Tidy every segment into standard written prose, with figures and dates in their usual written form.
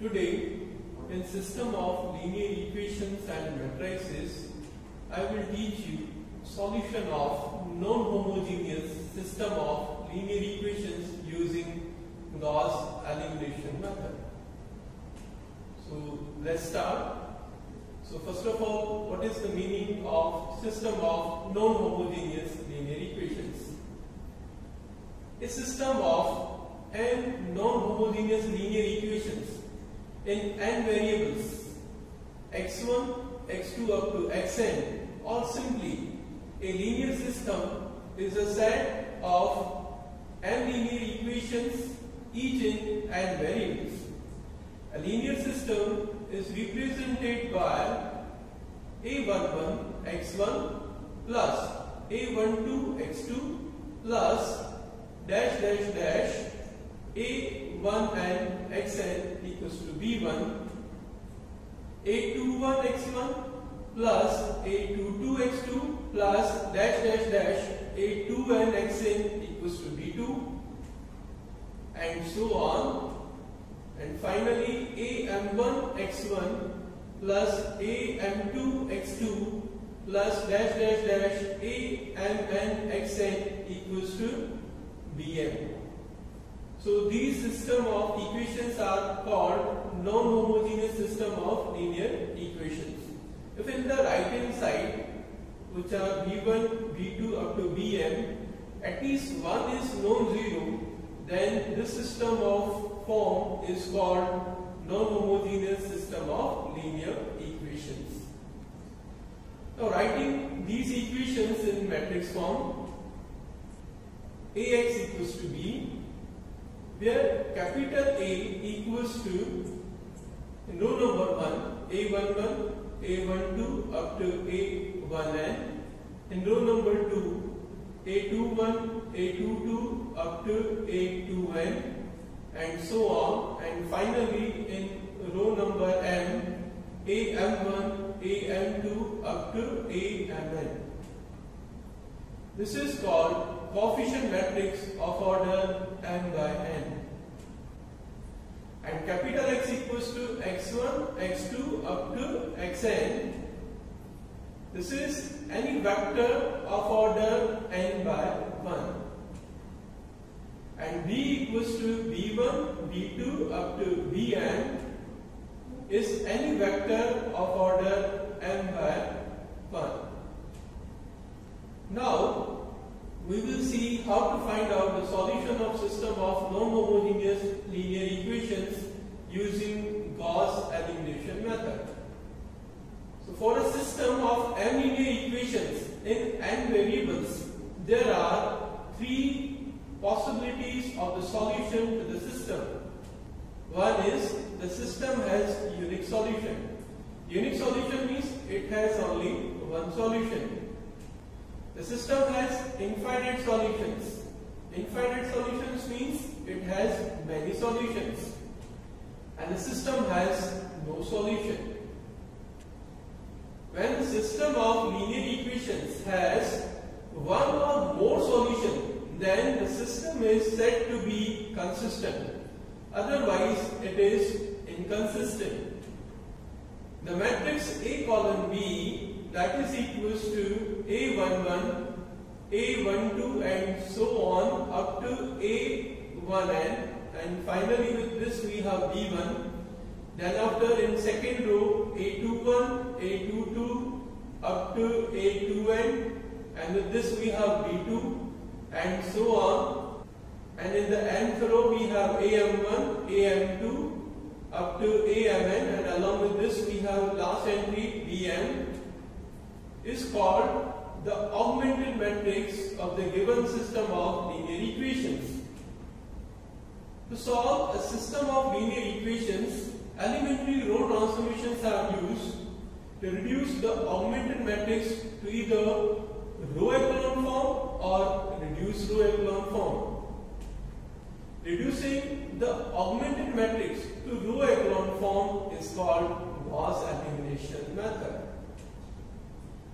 Today, in system of linear equations and matrices, I will teach you solution of non-homogeneous system of linear equations using Gauss elimination method. So let's start. So first of all, what is the meaning of system of non-homogeneous linear equations? A system of n non-homogeneous linear equations in n variables x1, x2 up to xn, or simply a linear system is a set of n linear equations each in n variables. A linear system is represented by a11 x1 plus a12 x2 plus dash dash dash a1n xn equals to b1, a21 x1 plus a22 x2 plus dash dash dash a2n xn equals to b2, and so on. And finally, am1 x1 plus am2 x2 plus dash dash dash amn xn equals to bm. So these system of equations are called non-homogeneous system of linear equations. If in the right hand side, which are b1, b2 up to bm, at least one is non-zero, then this system of form is called non-homogeneous system of linear equations. Now writing these equations in matrix form, Ax equals to b, where capital A equals to row number 1, a11, a12 up to a1n, and row number 2, a21, a22 up to a2n, and so on, and finally in row number m, am1, am2 up to amn. This is called coefficient matrix of order n by n. And capital X equals to x1, x2 up to xn. This is any vector of order n by 1. And b equals to b1, b2 up to bn is any vector of order n by 1. Now, we will see how to find out the solution of system of non-homogeneous linear equations using Gauss elimination method. So for a system of n linear equations in n variables, there are three possibilities of the solution to the system. One is the system has unique solution. Unique solution means it has only one solution. The system has infinite solutions. Infinite solutions means it has many solutions. And the system has no solution. When the system of linear equations has one or more solutions, then the system is said to be consistent. Otherwise, it is inconsistent. The matrix A colon B, that is equals to a11, a12 and so on up to a1n, and finally with this we have b1. Then after in second row a21, a22 up to a2n, and with this we have b2 and so on. And in the nth row we have am1, am2 up to amn, and along with this we have last entry bm, is called the augmented matrix of the given system of linear equations. To solve a system of linear equations, elementary row transformations are used to reduce the augmented matrix to either row echelon form or reduced row echelon form. Reducing the augmented matrix to row echelon form is called Gauss elimination method.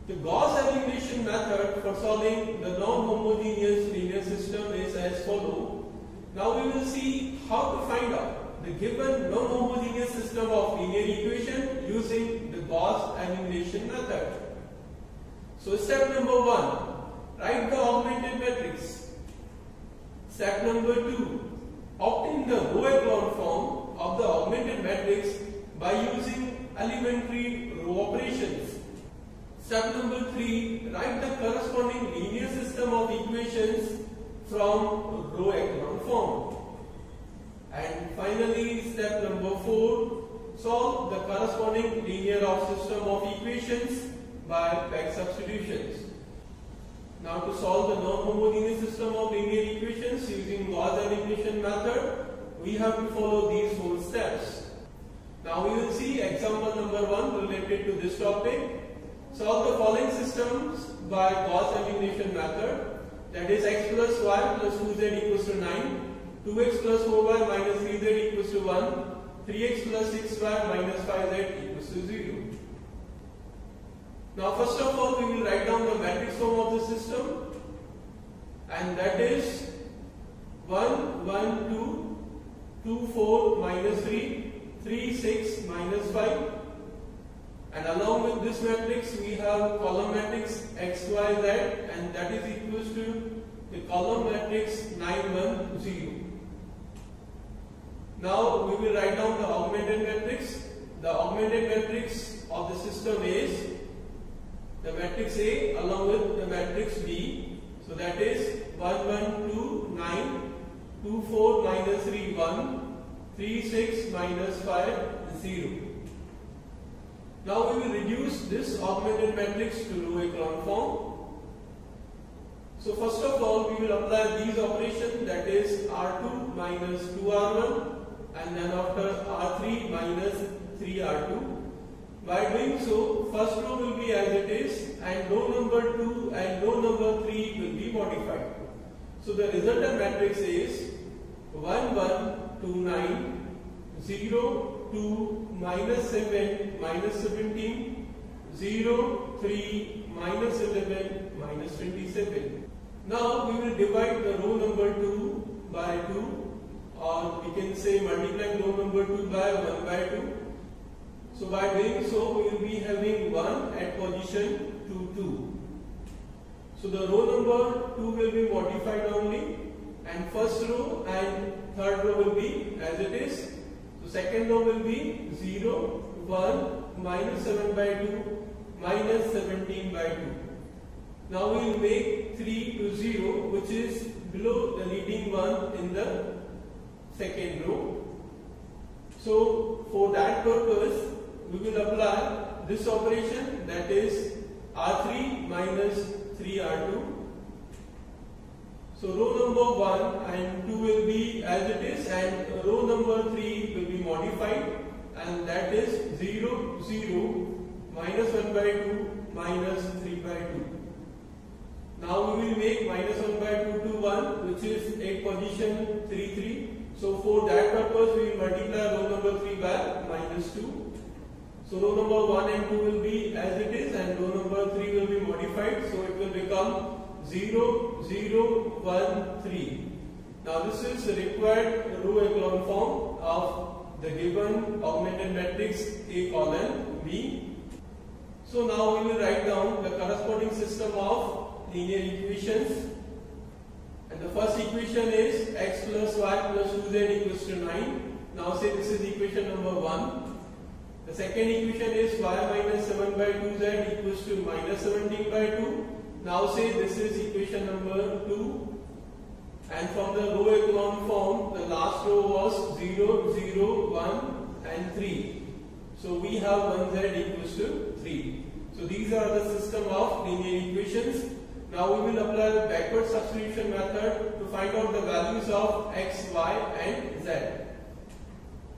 The Gauss elimination method for solving the non-homogeneous linear system is as follows. Now we will see how to find out the given non-homogeneous system of linear equation using the Gauss elimination method. So step number 1, write the augmented matrix. Step number 2, obtain the row echelon form of the augmented matrix by using elementary row operations. Step number 3, write the corresponding linear system of equations from row echelon form. And finally, step number 4, solve the corresponding linear system of equations by back substitutions. Now to solve the non-homogeneous system of linear equations using Gauss elimination method, we have to follow these 4 steps. Now we will see example number 1 related to this topic. Solve the following systems by Gauss elimination method, that is x plus y plus 2z equals to 9, 2x plus 4y minus 3z equals to 1, 3x plus 6y minus 5z equals to 0. Now first of all we will write down the matrix form of the system, and that is 1, 1, 2, 2, 4 minus 3, 3, 6 minus 5, and along with this matrix we have column matrix x, y, z, and that is equals to the column matrix 9, 1, 0. Now we will write down the augmented matrix. The augmented matrix of the system is the matrix A along with the matrix B. So that is 1, 1, 2, 9, 2, 4 minus 3, 1, 3, 6 minus 5, 0. Now we will reduce this augmented matrix to row echelon form. So first of all we will apply these operations, that is R2 minus 2R1, and then after R3 minus 3R2. By doing so, first row will be as it is and row number 2 and row number 3 will be modified. So the resultant matrix is 1, 1, 2, 9, 0, 2, minus 7, minus 17, 0, 3, minus 11, minus 27. Now we will divide the row number 2 by 2, or we can say multiply row number 2 by 1 by 2. So by doing so, we will be having 1 at position 2, 2. So the row number 2 will be modified only, and first row and third row will be as it is. So second row will be 0, 1, minus 7 by 2, minus 17 by 2. Now we will make 3 to 0, which is below the leading one in the second row. So for that purpose, we will apply this operation, that is R3 minus 3R2. So row number 1 and 2 will be as it is, and row number 3 will be modified, and that is 0, 0, minus 1 by 2, minus 3 by 2. Now we will make minus 1 by 2 to 1, which is at position 3, 3. So for that purpose, we will multiply row number 3 by minus 2. So row number 1 and 2 will be as it is, and row number 3 will be modified. So it will become 0, 0, 1, 3. Now this is the required row echelon form of the given augmented matrix A colon B. So now we will write down the corresponding system of linear equations. And the first equation is x plus y plus 2z equals to 9. Now say this is equation number 1. The second equation is y minus 7 by 2z equals to minus 17 by 2. Now say this is equation number 2. And from the row echelon form, the last row was 0, 0, 1 and 3. So we have 1z equals to 3. So these are the system of linear equations. Now we will apply the backward substitution method to find out the values of x, y and z.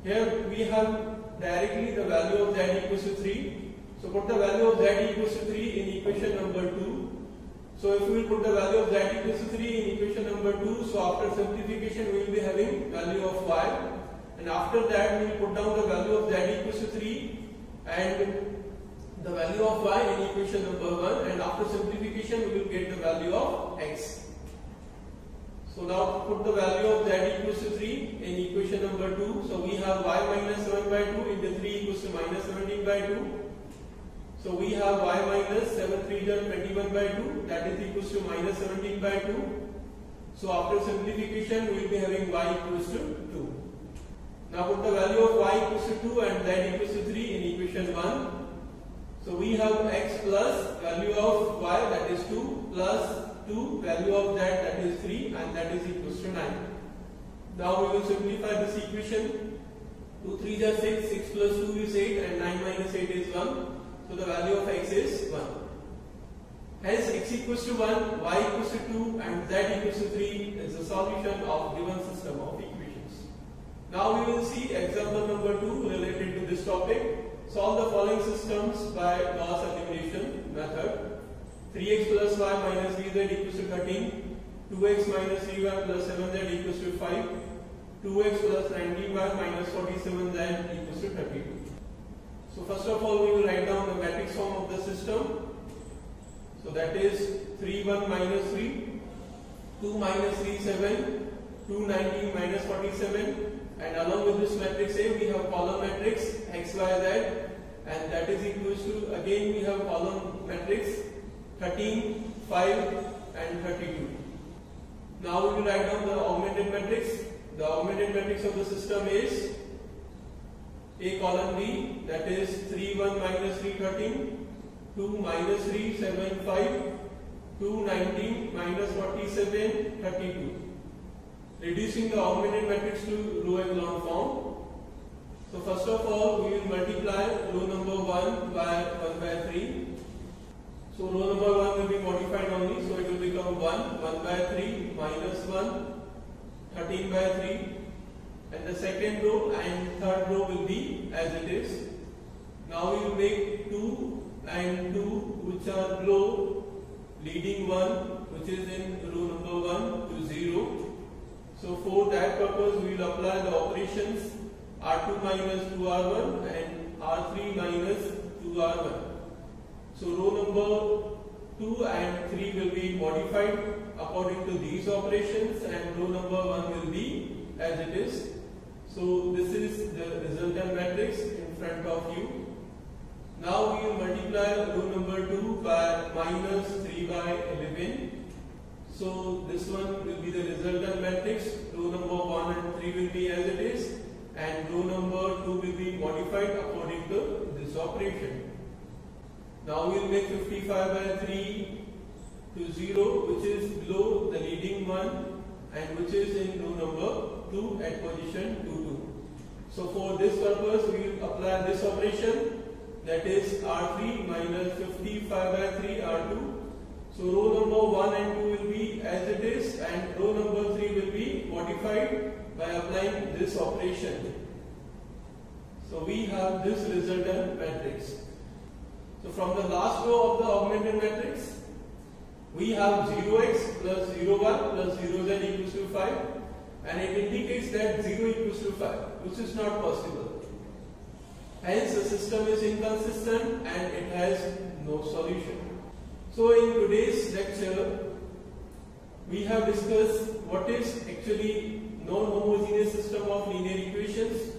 Here we have directly the value of z equals to 3. So put the value of z equals to 3 in equation number 2. So if we will put the value of z equals to 3 in equation number 2, so after simplification we will be having value of y, and after that we will put down the value of z equals to 3 and the value of y in equation number 1, and after simplification we will get the value of x. So now put the value of z equals to 3 in equation number 2. So we have y minus 7 by 2 into 3 equals to minus 17 by 2. So we have y minus 7 3 21 by 2, that is equals to minus 17 by 2. So after simplification we will be having y equals to 2. Now put the value of y equals to 2 and z equals to 3 in equation 1. So we have x plus value of y, that is 2, plus 2 value of z, that is 3, and that is equals to 9. Now we will simplify this equation. 2 3 is 6, 6 plus 2 is 8, and 9 minus 8 is 1. So the value of x is 1. Hence x equals to 1, y equals to 2, and z equals to 3 is the solution of given system of equations. Now we will see example number 2 related to this topic. Solve the following systems by Gauss elimination method. 3x plus y minus bz equals to 13, 2x minus 3y plus 7z equals to 5, 2x plus 19y minus 47z equals to 32. So first of all we will write down the matrix form of the system. So that is 3 1 minus 3, 2 minus 3 7, 2 19 minus 47, and along with this matrix A we have column matrix x y z, and that is equals to, again we have column matrix 13, 5 and 32. Now we will write down the augmented matrix. The augmented matrix of the system is A column B, that is 3 1 minus 3 13, 2 minus 3 7 5, 2 19 minus 47 32. Reducing the augmented matrix to row echelon form. So first of all we will multiply row number 1 by 1 by 3. So row number 1 will be modified only, so it will become 1, 1 by 3 minus 1, 13 by 3, and the second row and third row will be as it is. Now we will make 2 and 2 which are below, leading 1 which is in row number 1 to 0. So for that purpose we will apply the operations R2 minus 2R1 and R3 minus 2R1. So row number 2 and 3 will be modified according to these operations, and row number 1 will be as it is. So this is the resultant matrix in front of you. Now we will multiply row number 2 by minus 3 by 11. So this one will be the resultant matrix. Row number 1 and 3 will be as it is, and row number 2 will be modified according to this operation. Now we will make 55 by 3 to 0, which is below the leading one and which is in row number 2 at position 2 2. So for this purpose we will apply this operation, that is R3 minus 55 by 3 R2. So row number 1 and 2 will be as it is, and row number 3 will be modified by applying this operation. So we have this resultant matrix. So from the last row of the augmented matrix, we have 0x plus 0y plus 0z equals to 5, and it indicates that 0 equals to 5, which is not possible. Hence the system is inconsistent and it has no solution. So in today's lecture, we have discussed what is actually non-homogeneous system of linear equations.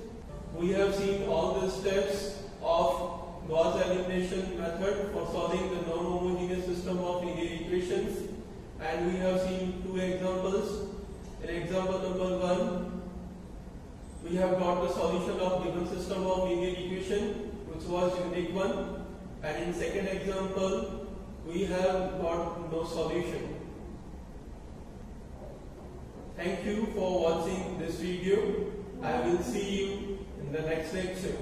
We have seen all the steps of Gauss elimination method for solving the non-homogeneous system of linear equations, and we have seen two examples. In example number 1, we have got the solution of given system of linear equation, which was unique one, and in second example we have got no solution. Thank you for watching this video. I will see you in the next lecture.